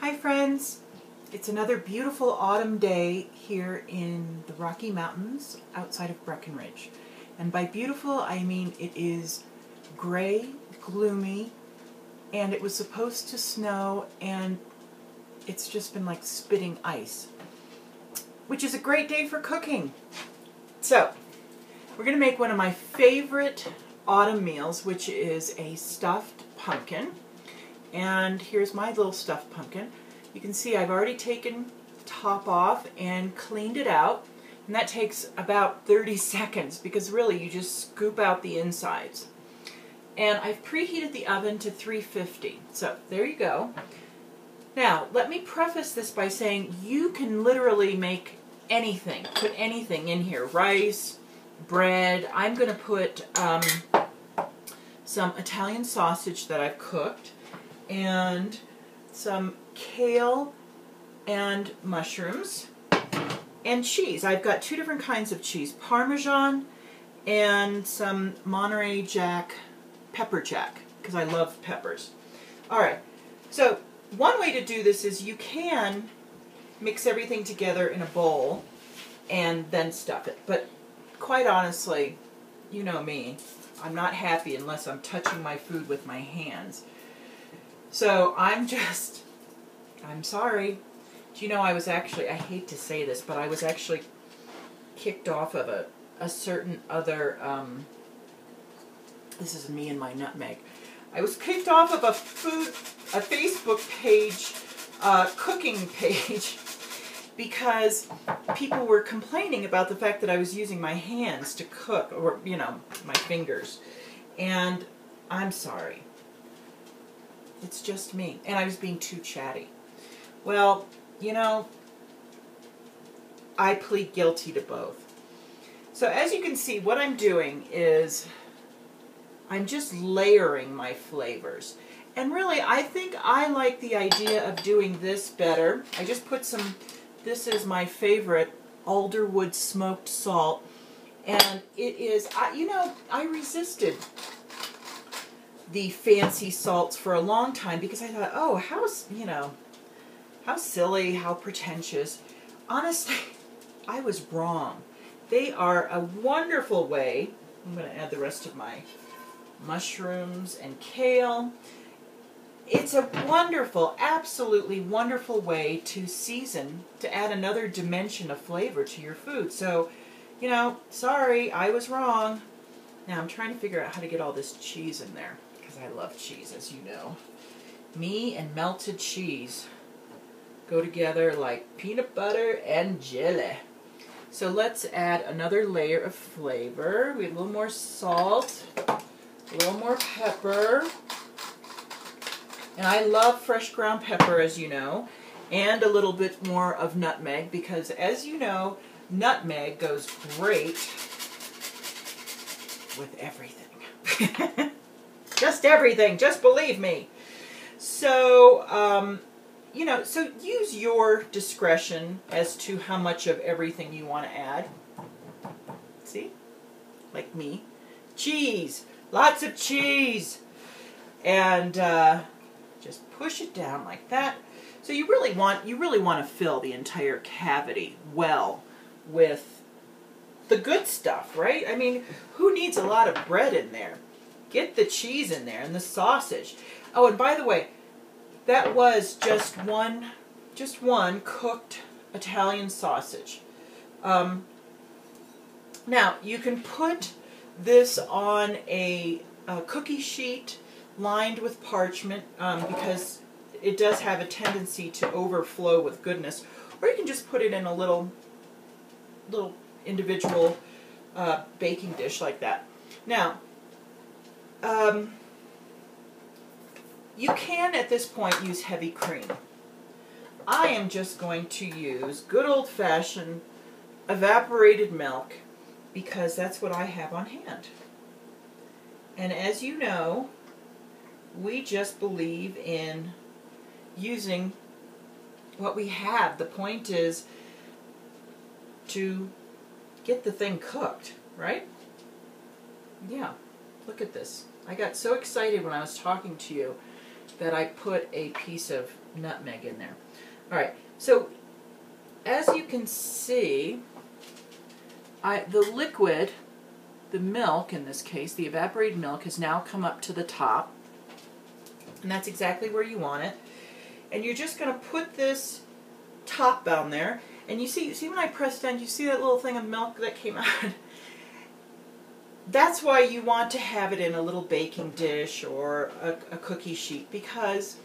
Hi friends, it's another beautiful autumn day here in the Rocky Mountains outside of Breckenridge. And by beautiful I mean it is gray, gloomy, and it was supposed to snow and it's just been like spitting ice, which is a great day for cooking. So we're going to make one of my favorite autumn meals, which is a stuffed pumpkin. And here's my little stuffed pumpkin. You can see I've already taken the top off and cleaned it out. And that takes about 30 seconds because really you just scoop out the insides. And I've preheated the oven to 350. So there you go. Now let me preface this by saying you can literally make anything, put anything in here. Rice, bread. I'm going to put some Italian sausage that I've cooked, and some kale and mushrooms, and cheese. I've got two different kinds of cheese, Parmesan and some Monterey Jack pepper jack, because I love peppers. Alright, so one way to do this is you can mix everything together in a bowl and then stuff it, but quite honestly, you know me, I'm not happy unless I'm touching my food with my hands. So I'm sorry. Do you know I was actually, I hate to say this, but I was actually kicked off of a certain other, this is me and my nutmeg. I was kicked off of a Facebook page, cooking page, because people were complaining about the fact that I was using my hands to cook, or, you know, my fingers. And I'm sorry. It's just me. And I was being too chatty. Well, you know, I plead guilty to both. So as you can see, what I'm doing is I'm just layering my flavors. And really, I think I like the idea of doing this better. I just put some, this is my favorite, alderwood smoked salt. And it is, you know, I resisted the fancy salts for a long time because I thought, oh, how, you know, how silly, how pretentious. Honestly, I was wrong. They are a wonderful way. I'm going to add the rest of my mushrooms and kale. It's a wonderful, absolutely wonderful way to season, to add another dimension of flavor to your food. So, you know, sorry, I was wrong. Now I'm trying to figure out how to get all this cheese in there, because I love cheese, as you know. Me and melted cheese go together like peanut butter and jelly. So let's add another layer of flavor. We have a little more salt, a little more pepper. And I love fresh ground pepper, as you know, and a little bit more of nutmeg, because as you know, nutmeg goes great with everything. Just everything, just believe me. So, you know, so use your discretion as to how much of everything you want to add. See? Like me. Cheese! Lots of cheese! And just push it down like that. So you really want to fill the entire cavity well with the good stuff, right? I mean, who needs a lot of bread in there? Get the cheese in there and the sausage. Oh, and by the way, that was just one cooked Italian sausage. Now, you can put this on a cookie sheet lined with parchment because it does have a tendency to overflow with goodness. Or you can just put it in a little individual baking dish like that. Now, you can, at this point, use heavy cream. I am just going to use good old-fashioned evaporated milk because that's what I have on hand. And as you know, we just believe in using what we have. The point is to get the thing cooked, right? Yeah, look at this. I got so excited when I was talking to you that I put a piece of nutmeg in there. All right, so as you can see, the liquid, the milk in this case, the evaporated milk, has now come up to the top. And that's exactly where you want it. And you're just going to put this top down there. And you see when I press down, you see that little thing of milk that came out? That's why you want to have it in a little baking dish or a cookie sheet, because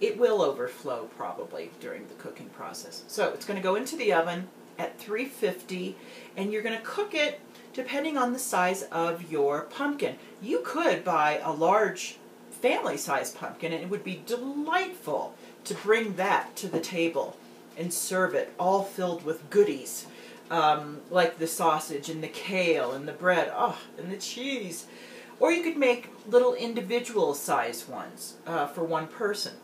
it will overflow probably during the cooking process. So it's going to go into the oven at 350, and you're going to cook it depending on the size of your pumpkin. You could buy a large family-sized pumpkin, and it would be delightful to bring that to the table and serve it all filled with goodies, like the sausage and the kale and the bread, and the cheese. Or you could make little individual size ones for one person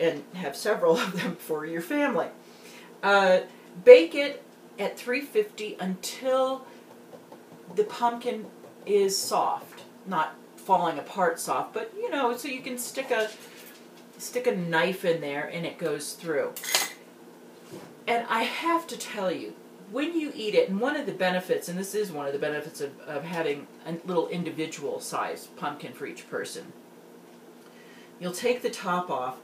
and have several of them for your family. Bake it at 350 until the pumpkin is soft, not falling apart soft, but you know, so you can stick a knife in there and it goes through. And I have to tell you, when you eat it, and one of the benefits, and this is one of the benefits of having a little individual sized pumpkin for each person, you'll take the top off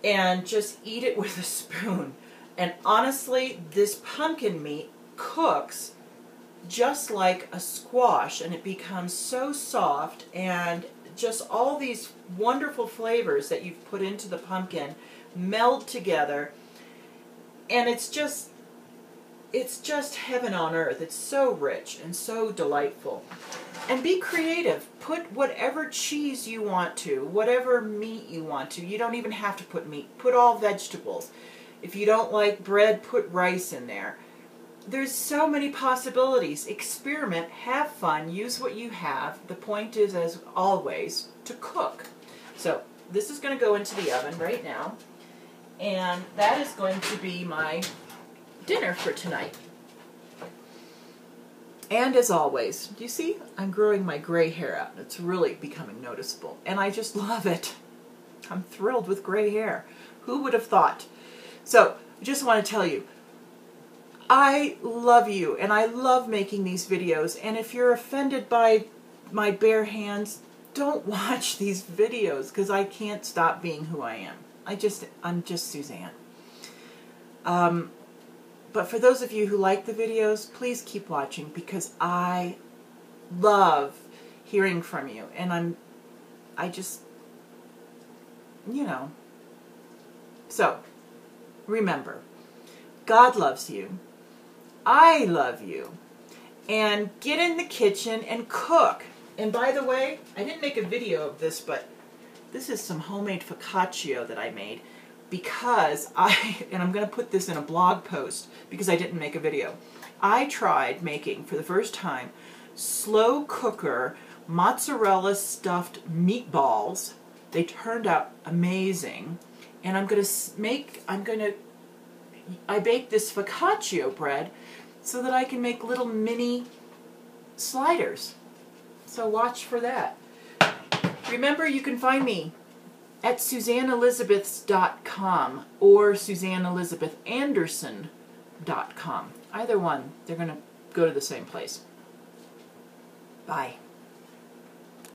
and just eat it with a spoon. And honestly, this pumpkin meat cooks just like a squash, and it becomes so soft, and just all these wonderful flavors that you've put into the pumpkin meld together, and it's just heaven on earth. It's so rich and so delightful. And be creative. Put whatever cheese you want to, whatever meat you want to. You don't even have to put meat. Put all vegetables. If you don't like bread, put rice in there. There's so many possibilities. Experiment, have fun, use what you have. The point is, as always, to cook. So this is going to go into the oven right now, and that is going to be my dinner for tonight. And as always, do you see? I'm growing my gray hair out. It's really becoming noticeable, and I just love it. I'm thrilled with gray hair. Who would have thought? So I just want to tell you, I love you, and I love making these videos, and if you're offended by my bare hands, don't watch these videos, because I can't stop being who I am. I'm just Suzanne. But for those of you who like the videos, please keep watching, because I love hearing from you, and I just, you know. So, remember, God loves you. I love you. And get in the kitchen and cook. And by the way, I didn't make a video of this, but this is some homemade focaccia that I made, because and I'm going to put this in a blog post because I didn't make a video. I tried making, for the first time, slow cooker mozzarella stuffed meatballs. They turned out amazing. And I baked this focaccia bread so that I can make little mini sliders. So watch for that. Remember, you can find me at SuzanneElizabeths.com or SuzanneElizabethAnderson.com. Either one, they're going to go to the same place. Bye.